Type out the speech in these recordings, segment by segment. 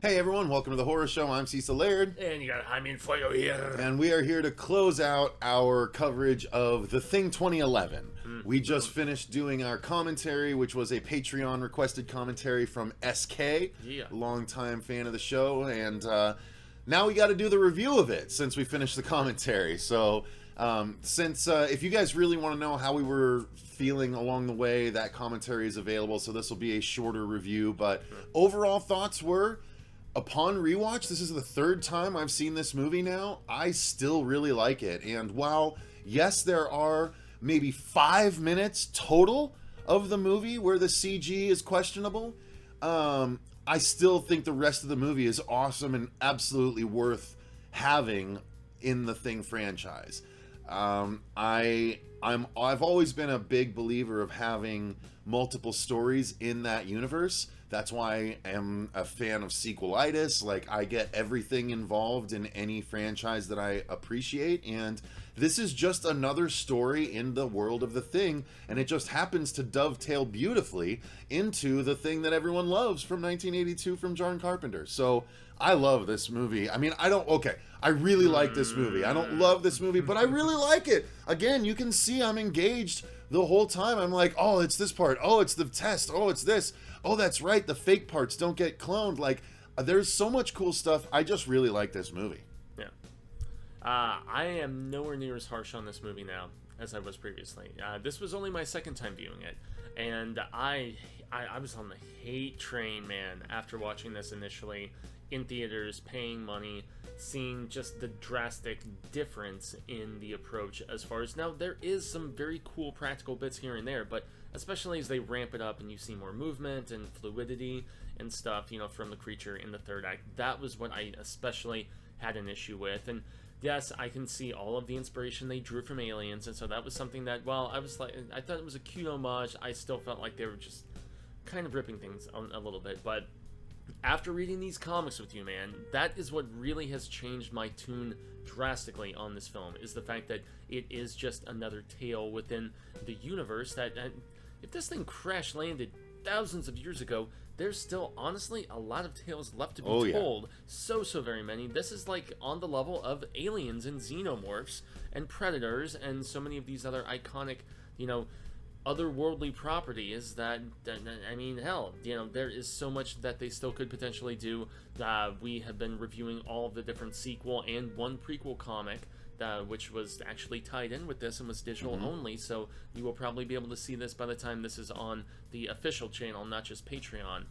Hey everyone, welcome to the Horror Show. I'm Cecil Laird. And you got Jaime Fuego here. And we are here to close out our coverage of The Thing 2011. We just finished doing our commentary, which was a Patreon requested commentary from SK, longtime fan of the show, and now we got to do the review of it since we finished the commentary. So if you guys really want to know how we were feeling along the way, that commentary is available, so this will be a shorter review, but overall thoughts were, upon rewatch, this is the third time I've seen this movie now, I still really like it. And while, yes, there are maybe 5 minutes total of the movie where the CG is questionable, I still think the rest of the movie is awesome and absolutely worth having in the Thing franchise. I've always been a big believer of having multiple stories in that universe. That's why I am a fan of sequelitis. Like, I get everything involved in any franchise that I appreciate, and this is just another story in the world of The Thing, and it just happens to dovetail beautifully into The Thing that everyone loves from 1982 from John Carpenter. So I love this movie. I mean, I really like this movie. I don't love this movie, but I really like it. Again, you can see I'm engaged the whole time. I'm like, oh, it's this part. Oh, it's the test. Oh, it's this. Oh, that's right. The fake parts don't get cloned. Like, there's so much cool stuff. I just really like this movie. Yeah. I am nowhere near as harsh on this movie now as I was previously. This was only my second time viewing it, and I was on the hate train, man, after watching this initially in theaters, paying money, seeing just the drastic difference in the approach as far as, now there is some very cool practical bits here and there, but especially as they ramp it up and you see more movement and fluidity and stuff, you know, from the creature in the third act, that was what I especially had an issue with. And yes, I can see all of the inspiration they drew from Aliens, and so that was something that, while I thought it was a cute homage, I still felt like they were just kind of ripping things a little bit. But after reading these comics with you, man, that is what really has changed my tune drastically on this film, is the fact that it is just another tale within the universe that, if this thing crash landed thousands of years ago, there's still, honestly, a lot of tales left to be told. So very many. This is like on the level of Aliens and Xenomorphs and Predators and so many of these other iconic, you know, otherworldly properties that, I mean, hell, you know, there is so much that they still could potentially do. We have been reviewing all of the different sequel and one prequel comic, which was actually tied in with this and was digital only, so you will probably be able to see this by the time this is on the official channel, not just Patreon.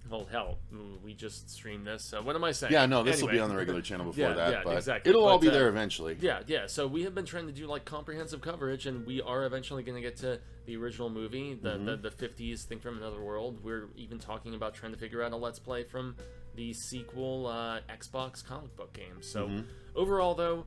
Well, hell, we just streamed this, so what am I saying? Yeah, no, this will be on the regular channel before that, but exactly. It'll all be there eventually. Yeah, so we have been trying to do, like, comprehensive coverage, and we are eventually going to get to the original movie, the 50s Thing from Another World. We're even talking about trying to figure out a Let's Play from the sequel Xbox comic book game. So overall, though,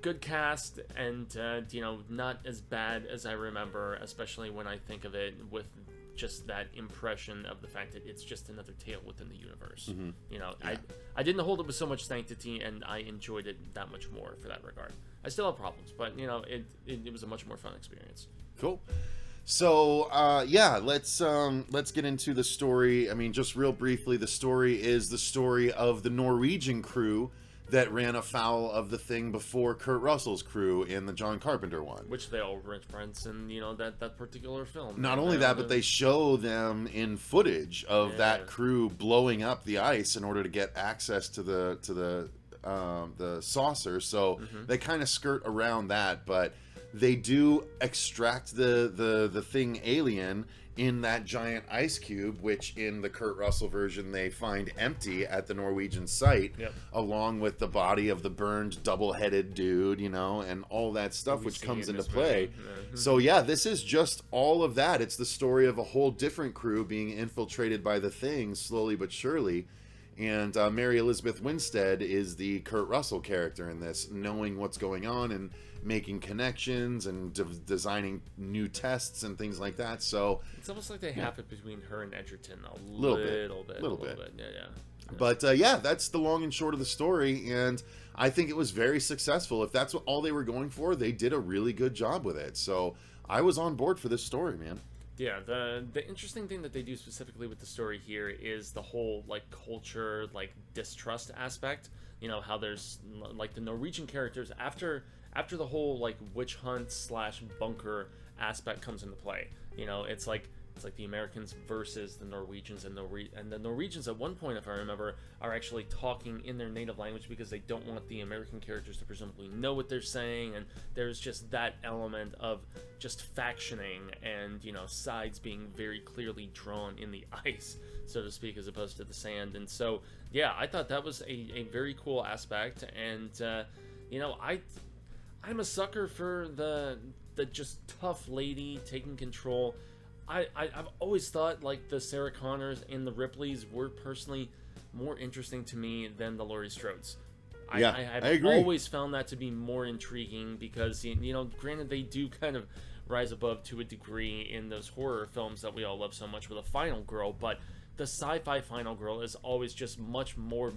good cast, and, you know, not as bad as I remember, especially when I think of it with just that impression of the fact that it's just another tale within the universe. You know, I didn't hold it with so much sanctity, and I enjoyed it that much more for that regard. I still have problems, but, you know, it was a much more fun experience. Cool. So, let's get into the story. I mean, just real briefly, the story is the story of the Norwegian crew that ran afoul of the Thing before Kurt Russell's crew in the John Carpenter one. Which they all reference in, you know, that particular film. Not only that, but they show them in footage of that crew blowing up the ice in order to get access to the saucer. So they kind of skirt around that, but they do extract the Thing alien in that giant ice cube, which in the Kurt Russell version they find empty at the Norwegian site, along with the body of the burned double-headed dude, you know, and all that stuff which comes into play. So yeah, this is just all of that. It's the story of a whole different crew being infiltrated by the Thing slowly but surely. And Mary Elizabeth Winstead is the Kurt Russell character in this, knowing what's going on and making connections and designing new tests and things like that. So it's almost like they have it between her and Edgerton a little bit. Yeah. But yeah, that's the long and short of the story, and I think it was very successful. If that's all they were going for, they did a really good job with it. So I was on board for this story, man. Yeah, the interesting thing that they do specifically with the story here is the whole like culture, like distrust aspect. You know how there's like the Norwegian characters after the whole like witch hunt / bunker aspect comes into play. You know, it's like the Americans versus the Norwegians, and the Norwegians at one point, if I remember, are actually talking in their native language because they don't want the American characters to presumably know what they're saying, and there's just that element of just factioning and, you know, sides being very clearly drawn in the ice, so to speak, as opposed to the sand. And so, yeah, I thought that was a very cool aspect, and, you know, I'm a sucker for the just tough lady taking control. I've always thought like the Sarah Connors and the Ripleys were personally more interesting to me than the Laurie Strodes. I agree. Always found that to be more intriguing because, you know, granted they do kind of rise above to a degree in those horror films that we all love so much with a final girl, but the sci-fi final girl is always just much more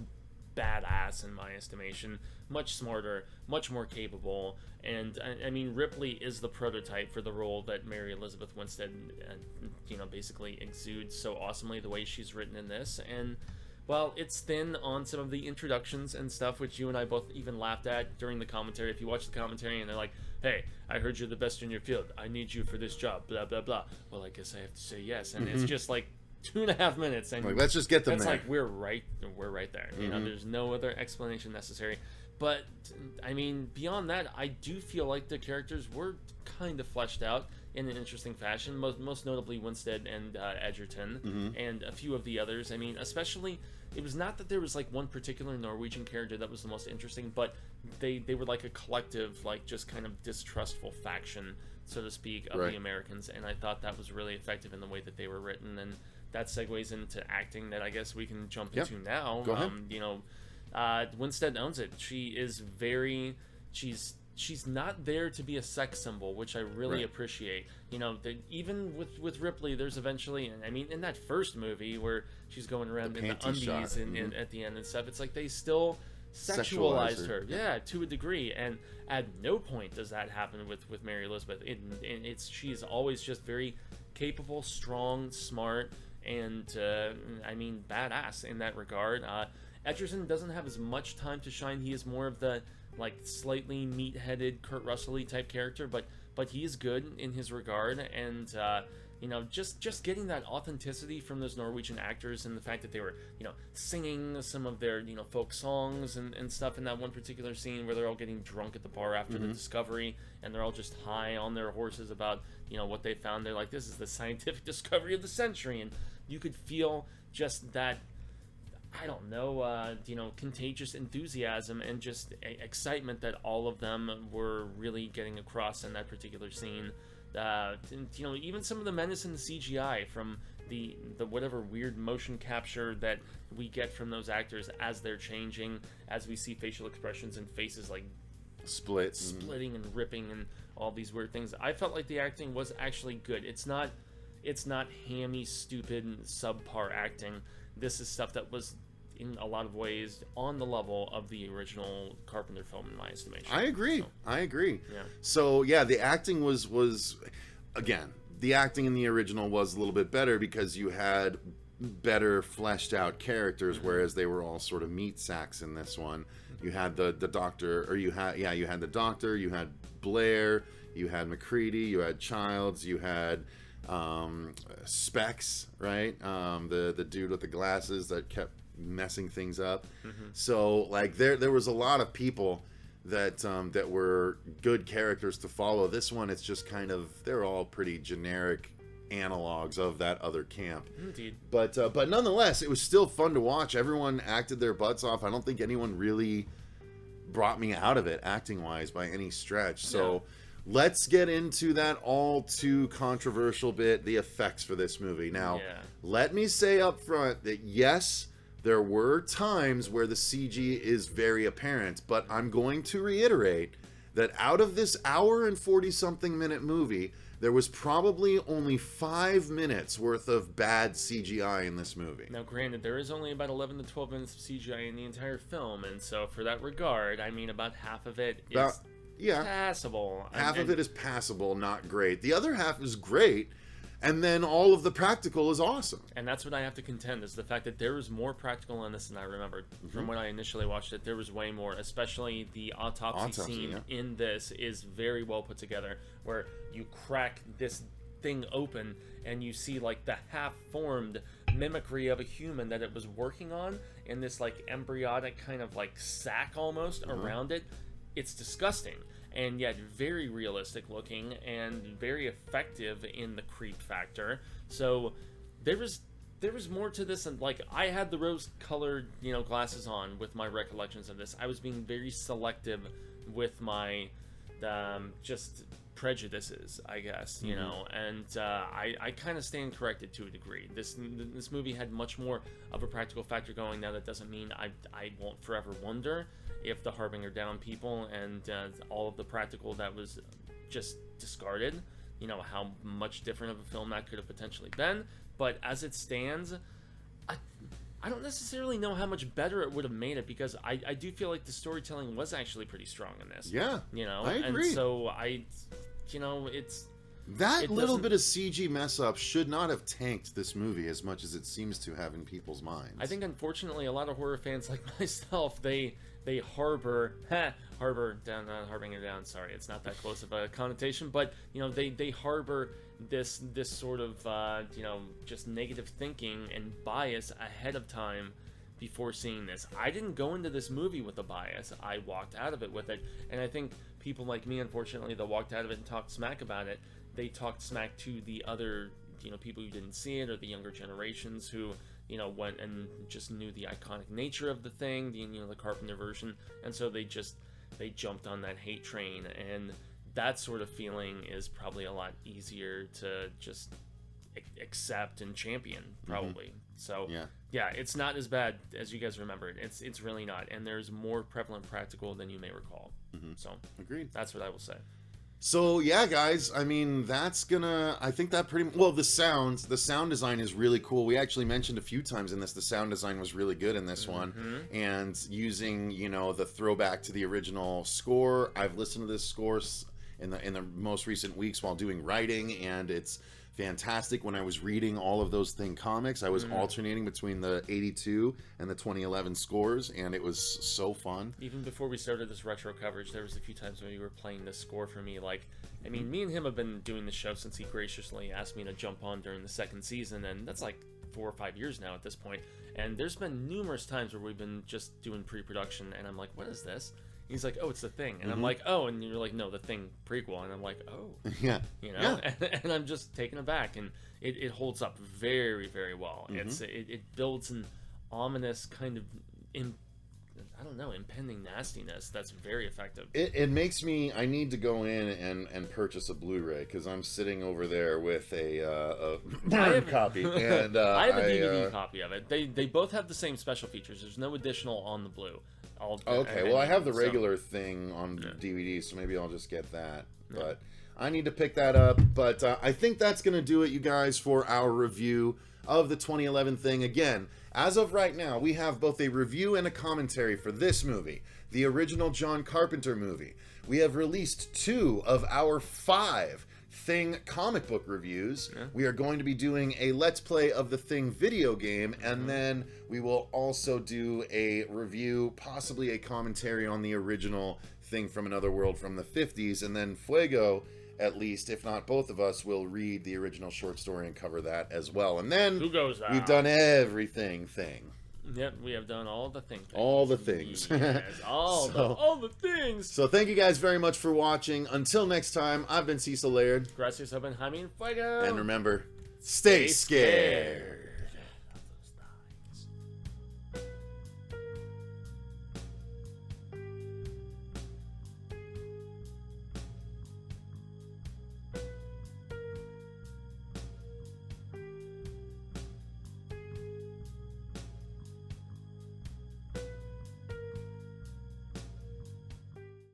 badass in my estimation, much smarter, much more capable, and I mean Ripley is the prototype for the role that Mary Elizabeth Winstead, you know, basically exudes so awesomely the way she's written in this. And while it's thin on some of the introductions and stuff, which you and I both even laughed at during the commentary, if you watch the commentary and they're like, hey, I heard you're the best in your field, I need you for this job, blah blah blah, well, I guess I have to say yes, and it's just like 2.5 minutes, and like, let's just get them there. It's like we're right there. You know, there's no other explanation necessary. But I mean, beyond that, I do feel like the characters were kind of fleshed out in an interesting fashion. Most notably Winstead and Edgerton, and a few of the others. I mean, especially, it was not that there was like one particular Norwegian character that was the most interesting, but they were like a collective, like just kind of distrustful faction, so to speak, of the Americans. And I thought that was really effective in the way that they were written, and that segues into acting that I guess we can jump into now. Go ahead. You know, Winstead owns it. She is she's not there to be a sex symbol, which I really appreciate. You know, even with Ripley, there's eventually, I mean, in that first movie where she's going around in the undies and at the end and stuff, it's like they still sexualized her. Yeah, to a degree, and at no point does that happen with Mary Elizabeth. She's always just very capable, strong, smart, and I mean badass in that regard. Edgerton doesn't have as much time to shine. He is more of the like slightly meat-headed Kurt Russell-y type character, but he is good in his regard. And you know, just getting that authenticity from those Norwegian actors, and the fact that they were, you know, singing some of their, you know, folk songs and stuff in that one particular scene where they're all getting drunk at the bar after the discovery, and they're all just high on their horses about, you know, what they found. They're like, this is the scientific discovery of the century, and you could feel just that, I don't know, you know, contagious enthusiasm and just excitement that all of them were really getting across in that particular scene. You know, even some of the menace in the CGI from the whatever weird motion capture that we get from those actors as they're changing, as we see facial expressions and faces like splitting and ripping and all these weird things. I felt like the acting was actually good. It's not hammy, stupid, subpar acting. This is stuff that was, in a lot of ways, on the level of the original Carpenter film, in my estimation. I agree. Yeah. So yeah, the acting was again, the acting in the original was a little bit better because you had better fleshed out characters, whereas they were all sort of meat sacks in this one. You had the doctor, or you had the doctor, you had Blair, you had McCready, you had Childs, you had Specs, right? The dude with the glasses that kept messing things up. So like there was a lot of people that were good characters to follow. This one, it's just kind of, they're all pretty generic analogs of that other camp. Indeed. But nonetheless, it was still fun to watch. Everyone acted their butts off. I don't think anyone really brought me out of it acting wise by any stretch. So let's get into that all too controversial bit, the effects for this movie. Now, let me say up front that yes, there were times where the CG is very apparent, but I'm going to reiterate that out of this hour and 40-something minute movie, there was probably only 5 minutes worth of bad CGI in this movie. Now, granted, there is only about 11 to 12 minutes of CGI in the entire film, and so for that regard, I mean, about half of it is passable. Half of it is passable, not great. The other half is great. and then all of the practical is awesome. And that's what I have to contend, is the fact that there was more practical in this than I remembered. From when I initially watched it, there was way more, especially the autopsy scene in this is very well put together, where you crack this thing open and you see like the half-formed mimicry of a human that it was working on in this like embryonic kind of like sac almost around it. It's disgusting, and yet very realistic looking and very effective in the creep factor. So there was more to this, and like I had the rose-colored glasses on with my recollections of this. I was being very selective with my just prejudices, I guess, and I kind of stand corrected to a degree. This movie had much more of a practical factor going. Now that doesn't mean I won't forever wonder if the Harbinger down people and all of the practical that was just discarded, how much different of a film that could have potentially been. But as it stands, I don't necessarily know how much better it would have made it, because I do feel like the storytelling was actually pretty strong in this. Yeah, I agree. And so it's... That little bit of CG mess up should not have tanked this movie as much as it seems to have in people's minds. I think, unfortunately, a lot of horror fans like myself, they harbor Harbinger down. Sorry, it's not that close of a connotation, but they harbor this sort of just negative thinking and bias ahead of time before seeing this. I didn't go into this movie with a bias. I walked out of it with it, and I think people like me, unfortunately, that walked out of it and talked smack about it, they talked smack to the other people who didn't see it, or the younger generations who went and just knew the iconic nature of the thing, the Carpenter version, and so they jumped on that hate train. And that sort of feeling is probably a lot easier to just accept and champion, probably. So yeah, it's not as bad as you guys remember it. It's really not, and there's more prevalent practical than you may recall. So agreed. That's what I will say. So yeah, guys, I mean, I think that pretty well, the sound design is really cool. We actually mentioned a few times in this, the sound design was really good in this one, and using the throwback to the original score. I've listened to this score in the most recent weeks while doing writing, and it's fantastic. When I was reading all of those Thing comics, I was alternating between the 82 and the 2011 scores, and it was so fun. Even before we started this retro coverage, there was a few times when you were playing this score for me. Like, I mean, me and him have been doing the show since he graciously asked me to jump on during the second season, and that's like 4 or 5 years now at this point. And there's been numerous times where we've been just doing pre-production, and I'm like, what is this? He's like, oh, it's the Thing. And I'm like, oh, and you're like, no, the Thing prequel. And I'm like, oh. Yeah. And I'm just taken aback. And it holds up very, very well. It builds an ominous kind of, impending nastiness that's very effective. It makes me, I need to go in and purchase a Blu-ray, because I'm sitting over there with a copy. And I have a DVD copy of it. They both have the same special features. There's no additional on the Blue. Well, I have the regular Thing on DVD, so maybe I'll just get that. Yeah. But I need to pick that up. But I think that's going to do it, you guys, for our review of the 2011 Thing. Again, as of right now, we have both a review and a commentary for this movie, the original John Carpenter movie. We have released 2 of our 5 Thing comic book reviews. We are going to be doing a Let's Play of the Thing video game, and then we will also do a review, possibly a commentary on the original Thing from Another World from the 50s, and then Fuego, at least, if not both of us, will read the original short story and cover that as well. And then we've done everything Thing. Yep, we have done all the things. All the things. Yes, all the things. So thank you guys very much for watching. Until next time, I've been Cecil Laird. Gracias, Jaime, and Fuego. And remember, stay scared.